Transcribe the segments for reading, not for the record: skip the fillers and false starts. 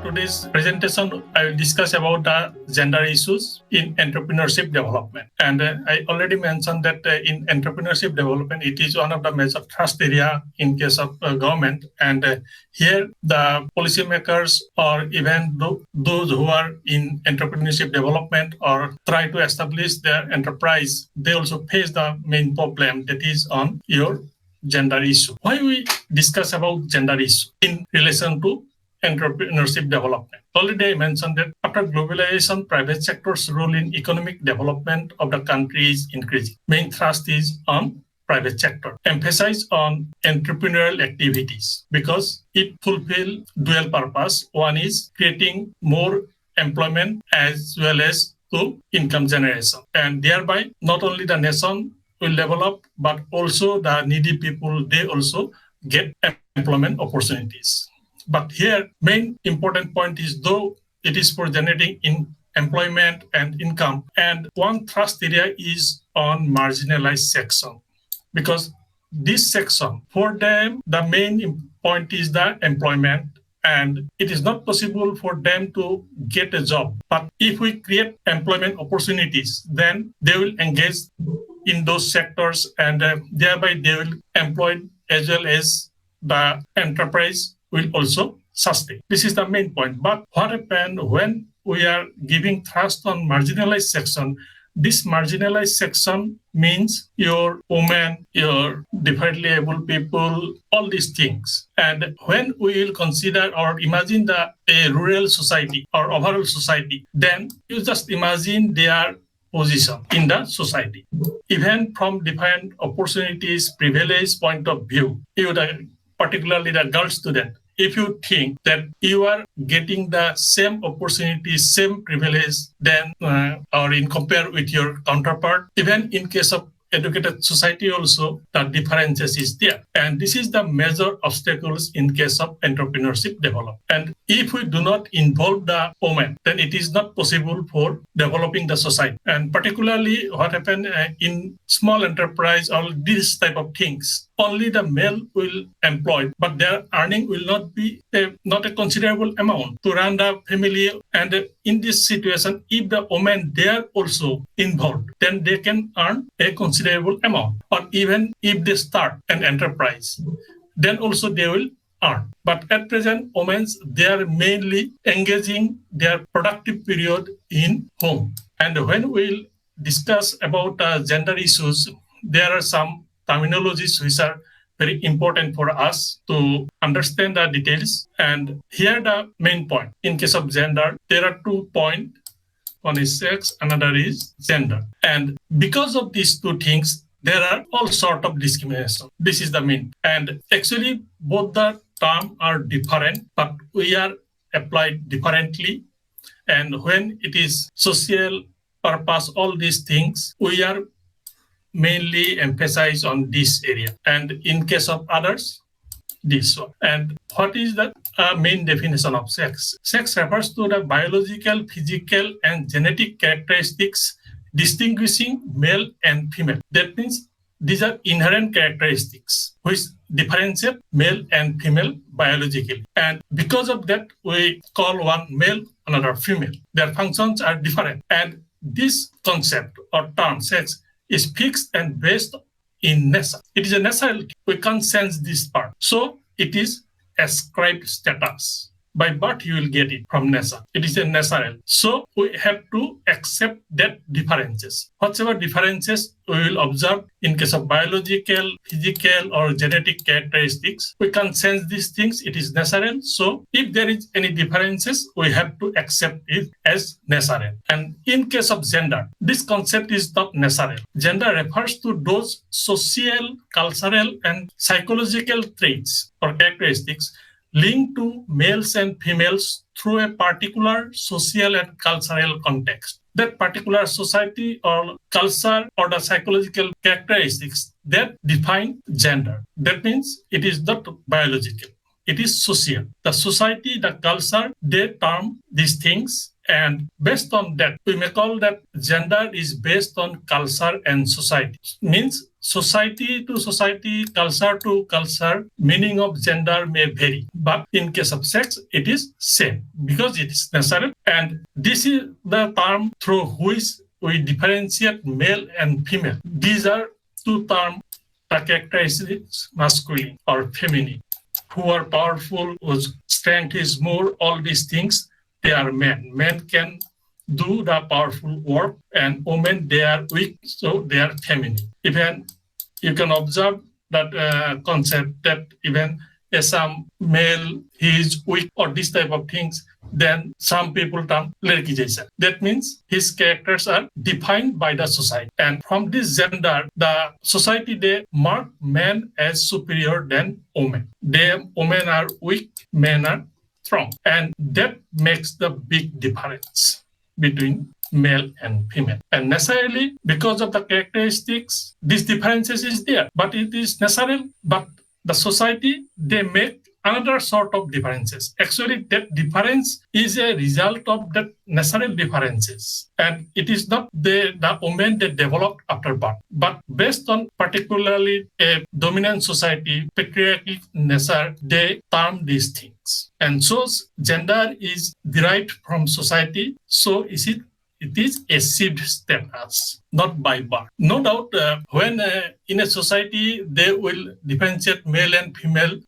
today's presentation, I will discuss about the gender issues in entrepreneurship development. And I already mentioned that in entrepreneurship development, it is one of the major thrust area in case of government. And here the policymakers or even those who are in entrepreneurship development or try to establish their enterprise, they also face the main problem that is on your gender issue. Why we discuss about gender issue in relation to entrepreneurship development? Already I mentioned that after globalization, private sector's role in economic development of the country is increasing. Main thrust is on private sector. Emphasize on entrepreneurial activities because it fulfill dual purpose. One is creating more employment as well as to income generation. And thereby, not only the nation will develop, but also the needy people, they also get employment opportunities. But here, main important point is though it is for generating employment and income, and one thrust area is on marginalized section. Because this section, for them, the main point is the employment, and it is not possible for them to get a job. But if we create employment opportunities, then they will engage in those sectors, and thereby they will employ as well as the enterprise will also sustain. This is the main point. But what happens when we are giving thrust on marginalized section? This marginalized section means your women, your differently able people, all these things. And when we will consider or imagine a rural society or overall society, then you just imagine their position in the society. Even from different opportunities, privilege point of view, particularly the girl student, if you think that you are getting the same opportunities, same privilege then or in compare with your counterpart, even in case of educated society also, the differences is there. And this is the major obstacles in case of entrepreneurship development. And if we do not involve the women, then it is not possible for developing the society. And particularly what happened in small enterprise or this type of things, only the male will employ, but their earning will not be not a considerable amount to run the family. And in this situation, if the women they are also involved, then they can earn a considerable amount. Or even if they start an enterprise, then also they will earn. But at present, women they are mainly engaging their productive period in home. And when we'll discuss about gender issues, there are some terminologies which are very important for us to understand the details. And here the main point. In case of gender, there are 2 points. One is sex, another is gender. And because of these two things, there are all sort of discrimination. This is the main. And actually, both the terms are different, but we are applied differently. And when it is social purpose, all these things, we are mainly emphasize on this area. And in case of others, this one. And what is the main definition of sex? Sex refers to the biological, physical, and genetic characteristics distinguishing male and female. That means these are inherent characteristics which differentiate male and female biologically. And because of that, we call one male, another female. Their functions are different. And this concept or term, sex, is fixed and based in nature. It is a natural. We can't sense this part. So it is ascribed status. By birth, you will get it from nature. It is a natural. So we have to accept that differences. Whatever differences we will observe in case of biological, physical, or genetic characteristics, we can sense these things. It is natural. So if there is any differences, we have to accept it as natural. And in case of gender, this concept is not natural. Gender refers to those social, cultural, and psychological traits or characteristics linked to males and females through a particular social and cultural context. That particular society or culture or the psychological characteristics that define gender. That means it is not biological. It is social. The society, the culture, they term these things. And based on that, we may call that gender is based on culture and society. Means society to society, culture to culture, meaning of gender may vary. But in case of sex, it is same because it is natural. And this is the term through which we differentiate male and female. These are two terms that characterize masculine or feminine. Who are powerful, whose strength is more, all these things, they are men. Men can do the powerful work, and women, they are weak, so they are feminine. Even you can observe that concept that even some male, he is weak or this type of things, then some people term lerki jaisa. That means his characters are defined by the society. And from this gender, the society, they mark men as superior than women. Women are weak, men are strong. And that makes the big difference between male and female. And necessarily, because of the characteristics, these differences is there. But it is natural, but the society, they make another sort of differences. Actually, that difference is a result of the natural differences. And it is not the women that developed after birth, but based on particularly a dominant society, patriarchal nature, they term these things. And so gender is derived from society. So it is achieved status, not by birth. No doubt, when in a society, they will differentiate male and female,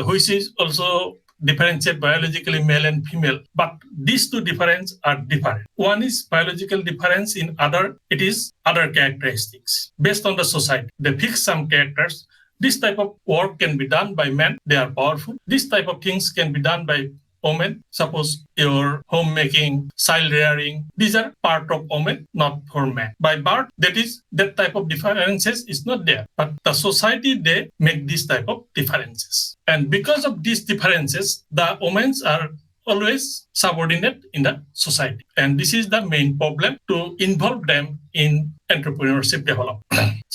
which is also differentiate biologically male and female. But these two differences are different. One is biological difference, in other, it is other characteristics. Based on the society, they fix some characters. This type of work can be done by men, they are powerful. This type of things can be done by women. Suppose your homemaking, child rearing, these are part of women, not for men. By birth, that type of differences is not there. But the society, they make this type of differences. And because of these differences, the women are always subordinate in the society. And this is the main problem to involve them in entrepreneurship development.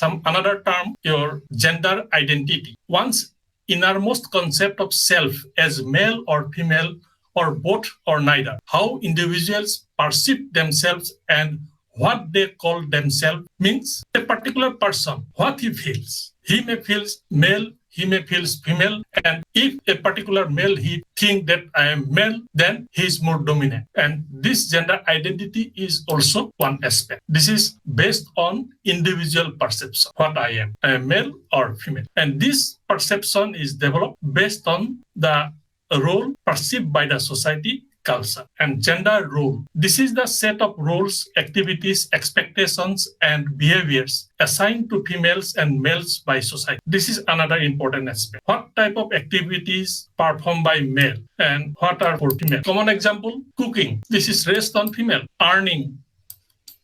Another term, your gender identity. Once innermost concept of self as male or female or both or neither. How individuals perceive themselves and what they call themselves means a particular person, what he feels. He may feel male, he may feel female, and if a particular male, he think that I am male, then he is more dominant. And this gender identity is also one aspect. This is based on individual perception, what I am male or female. And this perception is developed based on the role perceived by the society, culture, and gender role. This is the set of roles, activities, expectations, and behaviors assigned to females and males by society. This is another important aspect. What type of activities performed by male and what are for female? Common example, cooking. This is raised on female. Earning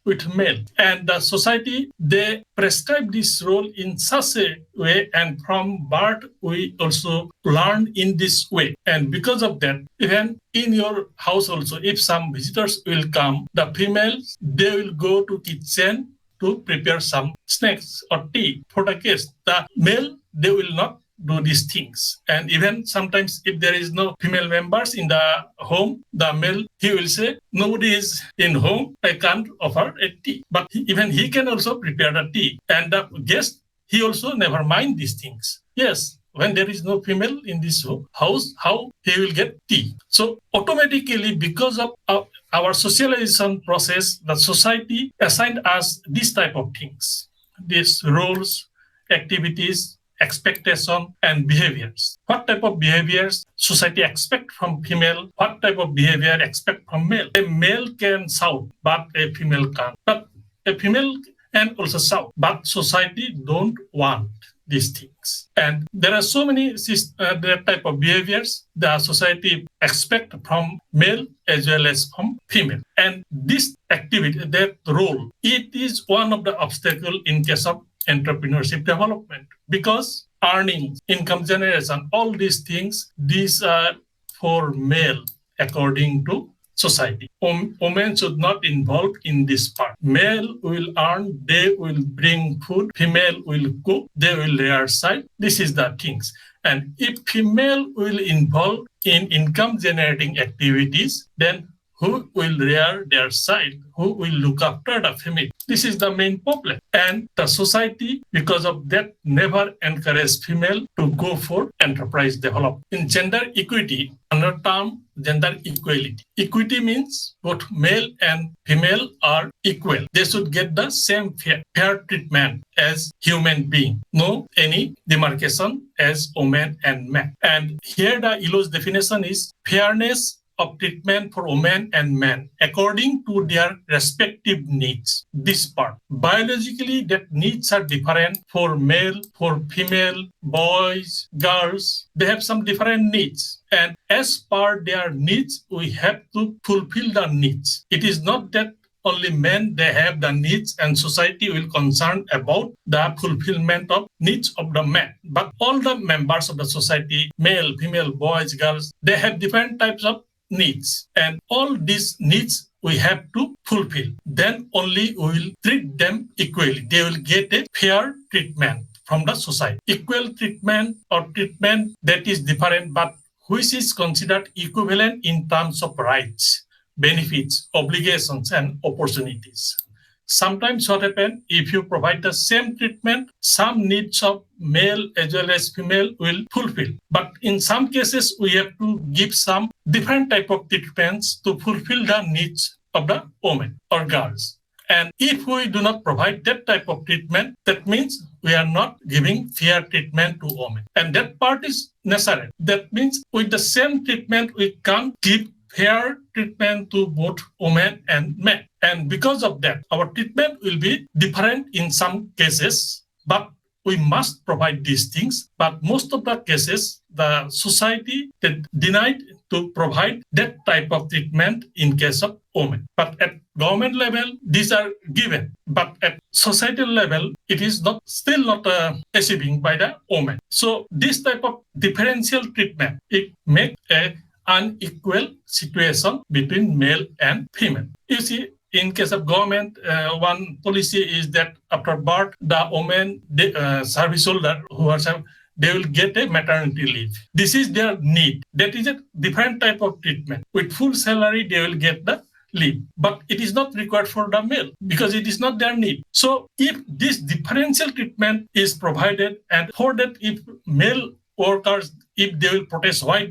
with male. And the society, they prescribe this role in such a way, and from birth, we also learn in this way. And because of that, even in your house also, if some visitors will come, the females, they will go to kitchen to prepare some snacks or tea for the guests. The male, they will not do these things. And even sometimes if there is no female members in the home, the male, he will say, nobody is in home, I can't offer a tea. But even he can also prepare the tea. And the guest, he also never mind these things. Yes, when there is no female in this house, how he will get tea? So automatically, because of our socialization process, the society assigned us this type of things, these roles, activities, expectation, and behaviors. What type of behaviors society expect from female? What type of behavior expect from male? A male can shout, but a female can't. But a female can also shout, but society don't want these things. And there are so many that type of behaviors the society expect from male as well as from female. And this activity, that role, it is one of the obstacles in case of entrepreneurship development, because earning, income generation, all these things, these are for male according to society. Women should not involve in this part. Male will earn, they will bring food, female will cook, they will rear child. This is the things. And if female will involve in income generating activities, then who will rear their child? Who will look after the family? This is the main problem. And the society, because of that, never encourage female to go for enterprise development. In gender equity, another term, gender equality. Equity means both male and female are equal. They should get the same fair treatment as human being. No any demarcation as women and men. And here the ILO's definition is fairness of treatment for women and men according to their respective needs. This part. Biologically, that needs are different for male, for female, boys, girls. They have some different needs. And as per their needs, we have to fulfill the needs. It is not that only men, they have the needs and society will concern about the fulfillment of needs of the men. But all the members of the society, male, female, boys, girls, they have different types of needs. And all these needs we have to fulfill. Then only we will treat them equally. They will get a fair treatment from the society. Equal treatment or treatment that is different but which is considered equivalent in terms of rights, benefits, obligations, and opportunities. Sometimes what happens, if you provide the same treatment, some needs of male as well as female will fulfill. But in some cases, we have to give some different type of treatments to fulfill the needs of the women or girls. And if we do not provide that type of treatment, that means we are not giving fair treatment to women. And that part is necessary. That means with the same treatment, we can't give fair treatment to both women and men. And because of that, our treatment will be different in some cases, but we must provide these things. But most of the cases, the society that denied to provide that type of treatment in case of women. But at government level, these are given. But at societal level, it is still not achieving by the women. So this type of differential treatment, it makes a unequal situation between male and female. You see, in case of government, one policy is that after birth, the women, service holder who are they will get a maternity leave. This is their need. That is a different type of treatment. With full salary, they will get the leave. But it is not required for the male because it is not their need. So if this differential treatment is provided, and for that, if male workers, if they will protest why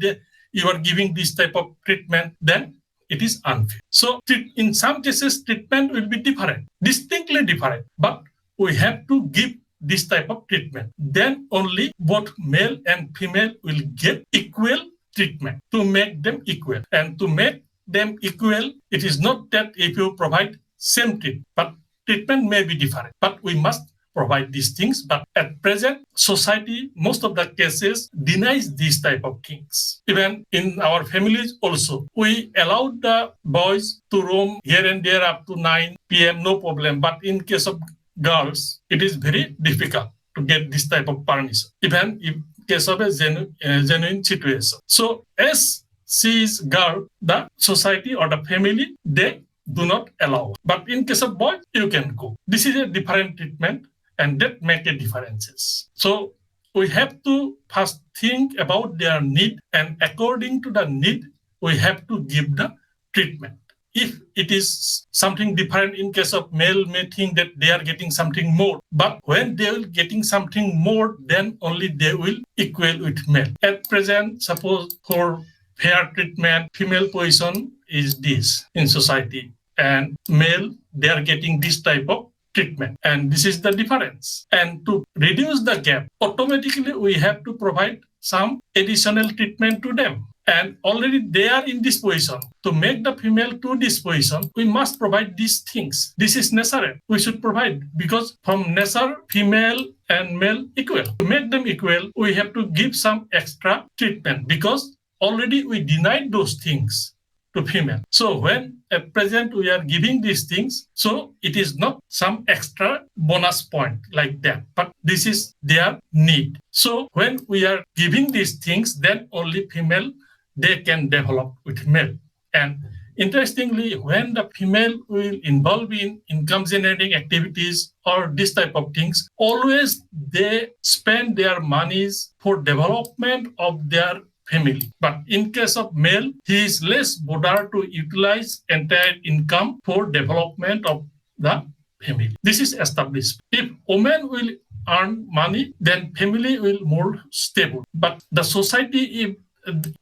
you are giving this type of treatment, then it is unfair. So in some cases, treatment will be different, distinctly different, but we have to give this type of treatment. Then only both male and female will get equal treatment to make them equal. And to make them equal, it is not that if you provide same treatment, but treatment may be different, but we must provide these things. But at present, society, most of the cases, denies these type of things. Even in our families also, we allow the boys to roam here and there up to 9 p.m., no problem. But in case of girls, it is very difficult to get this type of permission, even in case of a genuine situation. So as she is girl, the society or the family, they do not allow. But in case of boys, you can go. This is a different treatment, and that make a differences. So we have to first think about their need, and according to the need, we have to give the treatment. If it is something different in case of male, may think that they are getting something more. But when they will getting something more, then only they will equal with male. At present, suppose for fair treatment, female position is this in society, and male, they are getting this type of treatment. And this is the difference. And to reduce the gap, automatically we have to provide some additional treatment to them. And already they are in this position. To make the female to this position, we must provide these things. This is necessary. We should provide, because from nature, female and male equal. To make them equal, we have to give some extra treatment, because already we denied those things to female. So when at present we are giving these things, so it is not some extra bonus point like that, but this is their need. So when we are giving these things, then only female, they can develop with male. And interestingly, when the female will involve in income generating activities or this type of things, always they spend their monies for development of their family. But in case of male, he is less bothered to utilize entire income for development of the family. This is established. If women will earn money, then family will more stable. But the society, if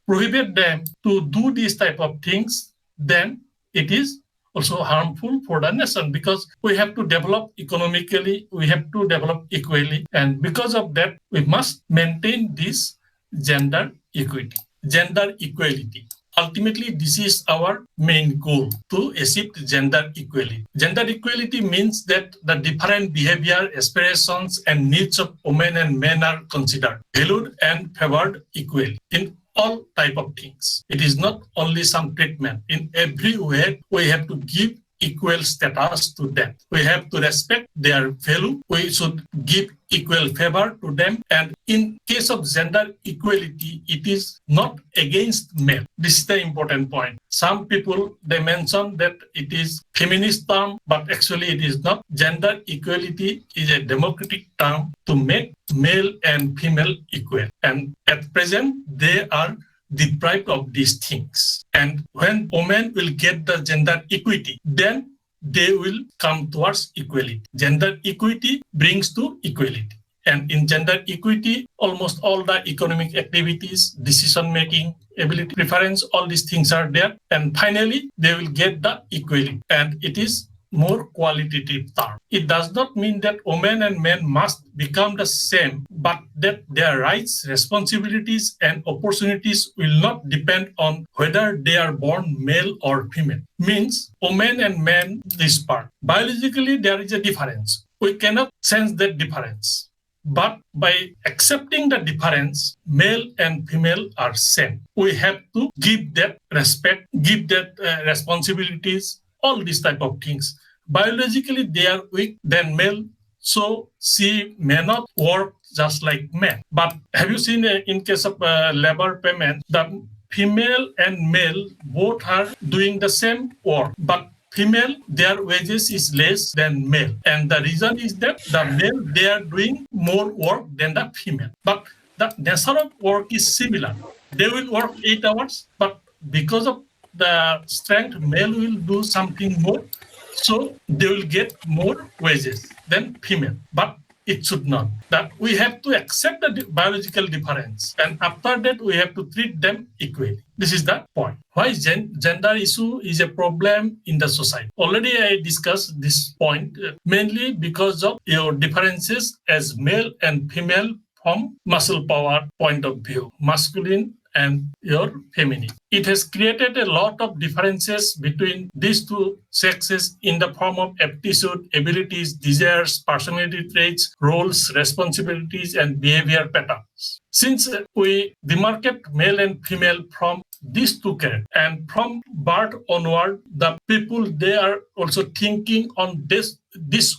prohibit them to do these type of things, then it is also harmful for the nation, because we have to develop economically, we have to develop equally, and because of that, we must maintain this gender equity, gender equality. Ultimately, this is our main goal, to achieve gender equality. Gender equality means that the different behavior, aspirations, and needs of women and men are considered, valued, and favored equally in all type of things. It is not only some treatment. In every way, we have to give equal status to them. We have to respect their value. We should give equal favor to them. And in case of gender equality, it is not against men. This is the important point. Some people, they mention that it is feminist term, but actually it is not. Gender equality is a democratic term to make male and female equal. And at present, they are deprived of these things. And when women will get the gender equity, then they will come towards equality. Gender equity brings to equality. And in gender equity, almost all the economic activities, decision-making, ability, preference, all these things are there. And finally, they will get the equality. And it is more qualitative term. It does not mean that women and men must become the same, but that their rights, responsibilities, and opportunities will not depend on whether they are born male or female. Means women and men, this part. Biologically, there is a difference. We cannot change that difference. But by accepting the difference, male and female are same. We have to give that respect, give that responsibilities, all these type of things. Biologically, they are weak than male, so she may not work just like men. But have you seen in case of labor payment, the female and male both are doing the same work, but female, their wages is less than male. And the reason is that the male, they are doing more work than the female. But the nature of work is similar. They will work 8 hours, but because of the strength, male will do something more, so they will get more wages than female. But it should not. That we have to accept the biological difference, and after that we have to treat them equally. This is the point. Why gender issue is a problem in the society. Already I discussed this point, mainly because of your differences as male and female from muscle power point of view, masculine and your feminine. It has created a lot of differences between these two sexes in the form of aptitude, abilities, desires, personality traits, roles, responsibilities, and behavior patterns. Since we demarcate male and female from these two characters, and from birth onward, the people, they are also thinking on this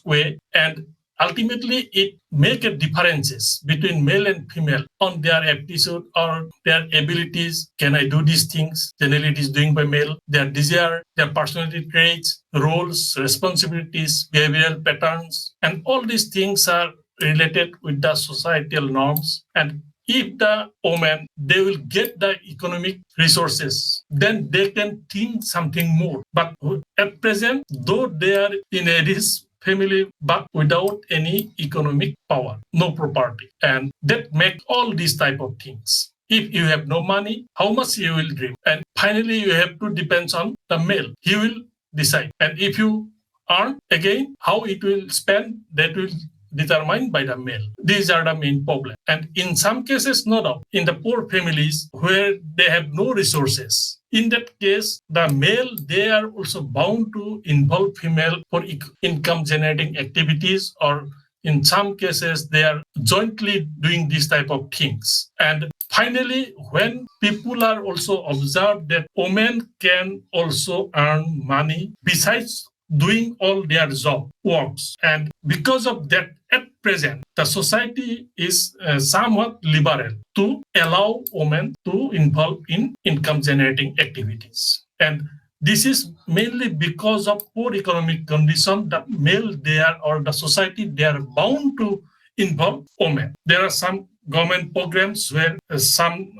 way, and ultimately, it make a differences between male and female on their aptitude or their abilities. Can I do these things? Generally, it is doing by male. Their desire, their personality traits, roles, responsibilities, behavioral patterns, and all these things are related with the societal norms. And if the woman, they will get the economic resources, then they can think something more. But at present, though they are in a risk family, but without any economic power, no property. And that make all these type of things. If you have no money, how much you will dream? And finally, you have to depend on the male. He will decide. And if you earn, again, how it will spend, that will determined by the male. These are the main problems. And in some cases, no doubt, in the poor families where they have no resources, in that case, the male, they are also bound to involve female for income generating activities, or in some cases, they are jointly doing these type of things. And finally, when people are also observed that women can also earn money besides doing all their job works. And because of that, at present, the society is somewhat liberal to allow women to involve in income generating activities. And this is mainly because of poor economic condition. The male there or the society, they are bound to involve women. There are some government programs where some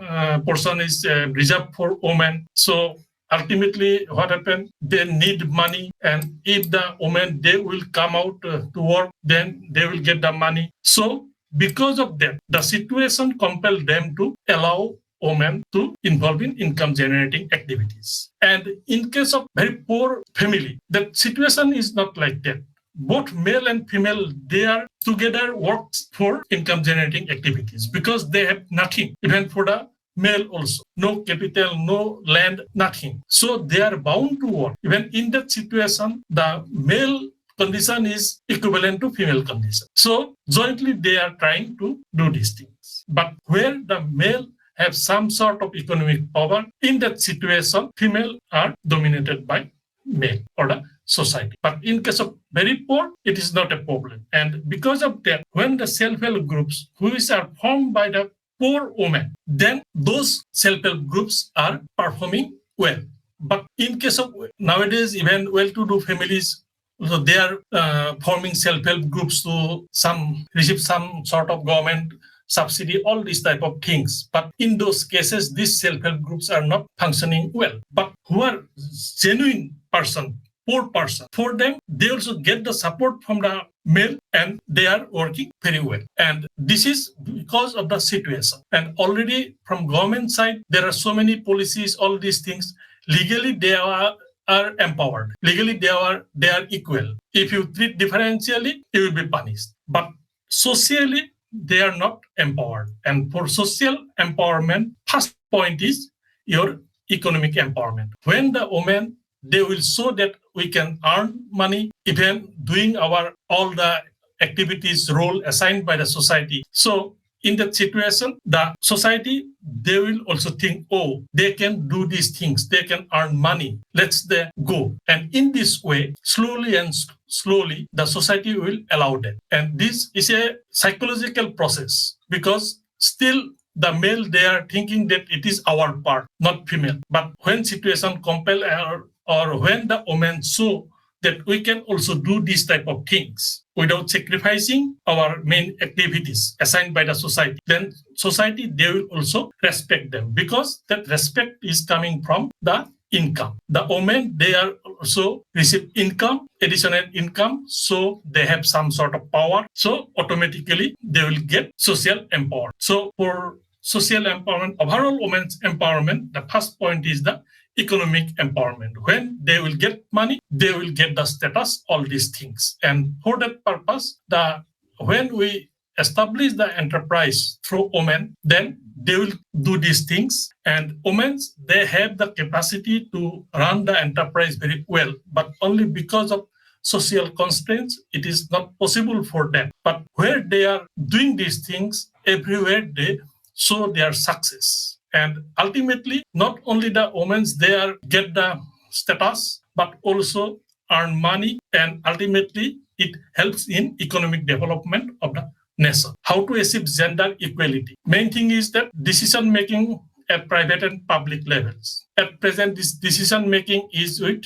portion is reserved for women. So ultimately what happened, they need money, and if the women, they will come out to work, then they will get the money. So because of that, the situation compelled them to allow women to involve in income generating activities. And in case of very poor family, the situation is not like that. Both male and female, they are together works for income generating activities because they have nothing, even for the male also. No capital, no land, nothing. So they are bound to work. Even in that situation, the male condition is equivalent to female condition. So jointly they are trying to do these things. But where the male have some sort of economic power, in that situation, female are dominated by male or the society. But in case of very poor, it is not a problem. And because of that, when the self-help groups, which are formed by the poor women, then those self-help groups are performing well. But in case of nowadays, even well-to-do families, so they are forming self-help groups to receive some sort of government subsidy, all these type of things. But in those cases, these self-help groups are not functioning well. But who are genuine person, poor person, for them, they also get the support from the male and they are working very well. And this is because of the situation. And already from government side, there are so many policies, all these things. Legally, they are empowered. Legally, they are equal. If you treat differentially, you will be punished. But socially, they are not empowered. And for social empowerment, first point is your economic empowerment. When the women, they will show that we can earn money, even doing all the activities role assigned by the society. So in that situation, the society, they will also think, oh, they can do these things, they can earn money, let's go. And in this way, slowly, the society will allow that. And this is a psychological process because still the male, they are thinking that it is our part, not female. But when situation compel or when the women show that we can also do these type of things without sacrificing our main activities assigned by the society, then society, they will also respect them because that respect is coming from the income. The women, they are also receive income, additional income, so they have some sort of power. So automatically they will get social empowerment. So for social empowerment, overall women's empowerment, the first point is the economic empowerment. When they will get money, they will get the status, all these things. And for that purpose, when we establish the enterprise through women, then they will do these things. And women, they have the capacity to run the enterprise very well, but only because of social constraints, it is not possible for them. But where they are doing these things, everywhere they show their success. And ultimately, not only the women, they get the status, but also earn money. And ultimately, it helps in economic development of the nation. How to achieve gender equality? Main thing is that decision making at private and public levels. At present, this decision making is with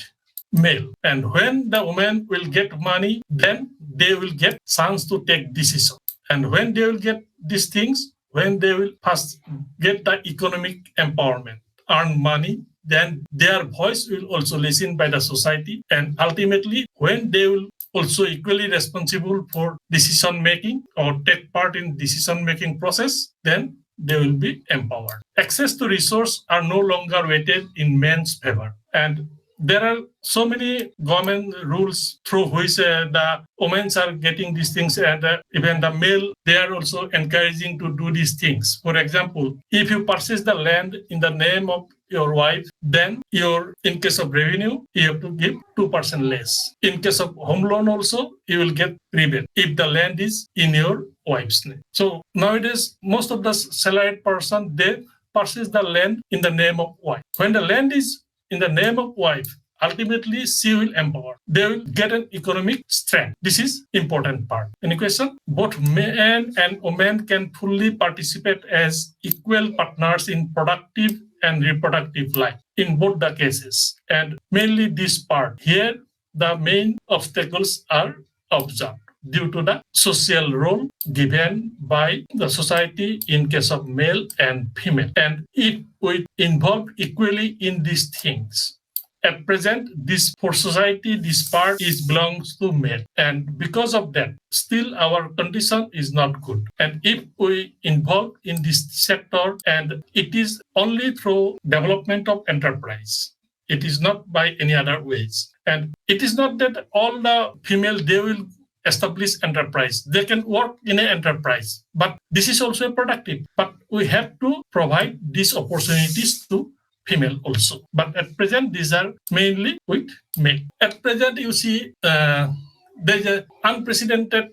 male. And when the women will get money, then they will get chance to take decision. And when they will get these things, when they will first get the economic empowerment, earn money, then their voice will also listened by the society. And ultimately, when they will also equally responsible for decision making or take part in decision making process, then they will be empowered. Access to resources are no longer weighted in men's favor. And there are so many government rules through which the women are getting these things, and even the male, they are also encouraging to do these things. For example, if you purchase the land in the name of your wife, then in case of revenue, you have to give 2% less. In case of home loan also, you will get rebate if the land is in your wife's name. So nowadays, most of the salaried person, they purchase the land in the name of wife. When the land is in the name of wife, ultimately she will empower. They will get an economic strength. This is important part. Any question? Both men and women can fully participate as equal partners in productive and reproductive life in both the cases. And mainly this part here, the main obstacles are observed. due to the social role given by the society in case of male and female. And if we involve equally in these things, at present, this for society, this part belongs to male, and because of that, still our condition is not good. And if we involve in this sector, and it is only through development of enterprise, it is not by any other ways. And it is not that all the female they will establish enterprise. They can work in an enterprise, but this is also productive. But we have to provide these opportunities to female also. But at present, these are mainly with male. At present, you see there's an unprecedented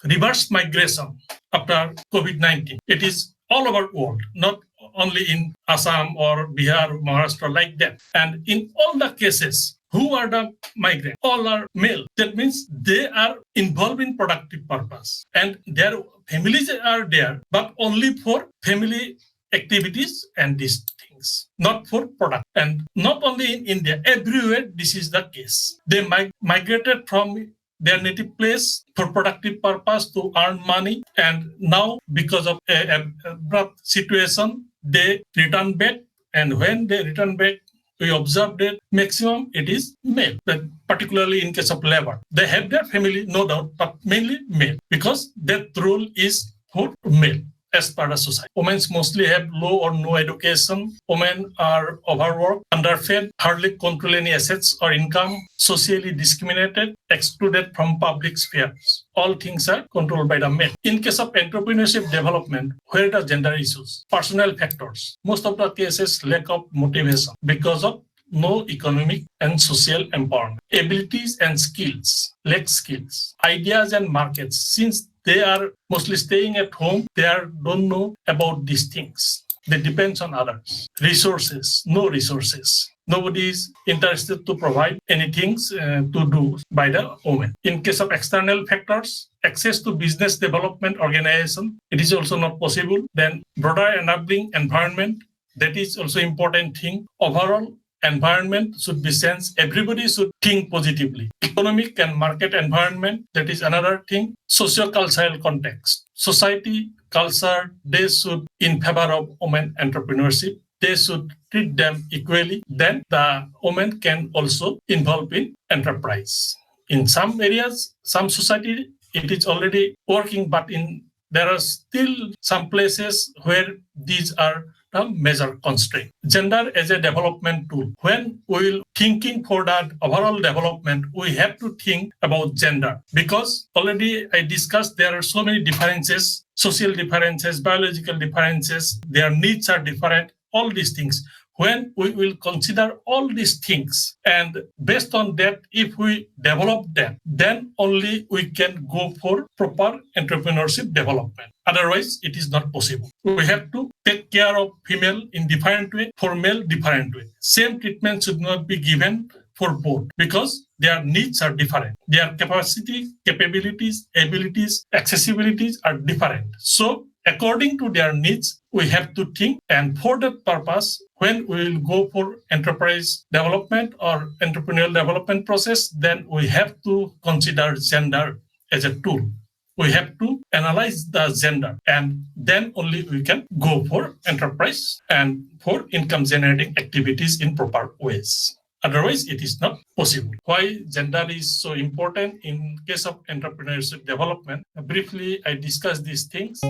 reverse migration after COVID-19. It is all over world, not only in Assam or Bihar, Maharashtra, like that. And in all the cases, who are the migrants? All are male. That means they are involved in productive purpose. And their families are there, but only for family activities and these things, not for product. And not only in India, everywhere this is the case. They migrated from their native place for productive purpose to earn money, and now because of a abrupt situation, they return back. And when they return back, we observe that maximum it is male, but particularly in case of labor. They have their family, no doubt, but mainly male, because that role is for male. As per the society, women mostly have low or no education. Women are overworked, underfed, hardly control any assets or income, socially discriminated, excluded from public spheres. All things are controlled by the men. In case of entrepreneurship development, where the gender issues, personal factors, most of the cases lack of motivation because of no economic and social empowerment. Abilities and skills, lack skills. Ideas and markets, since they are mostly staying at home, they don't know about these things. They depend on others. Resources, no resources. Nobody is interested to provide anything to do by the women. In case of external factors, access to business development organization, it is also not possible. Then broader enabling environment, that is also important thing. Overall, environment should be sensed. Everybody should think positively. Economic and market environment, that is another thing. Socio-cultural context. Society, culture, they should in favor of women entrepreneurship. They should treat them equally. Then the women can also involve in enterprise. In some areas, some society, it is already working, but there are still some places where these are a major constraint. Gender as a development tool. When we will thinking for that overall development, we have to think about gender, because already I discussed there are so many differences, social differences, biological differences, their needs are different, all these things. When we will consider all these things, and based on that, if we develop them, then only we can go for proper entrepreneurship development. Otherwise, it is not possible. We have to take care of female in different way, for male different way. Same treatment should not be given for both, because their needs are different. Their capacity, capabilities, abilities, accessibilities are different. So according to their needs, we have to think, and for that purpose, when we will go for enterprise development or entrepreneurial development process, then we have to consider gender as a tool. We have to analyze the gender, and then only we can go for enterprise and for income generating activities in proper ways. Otherwise, it is not possible. Why gender is so important in case of entrepreneurship development? Briefly, I discussed these things.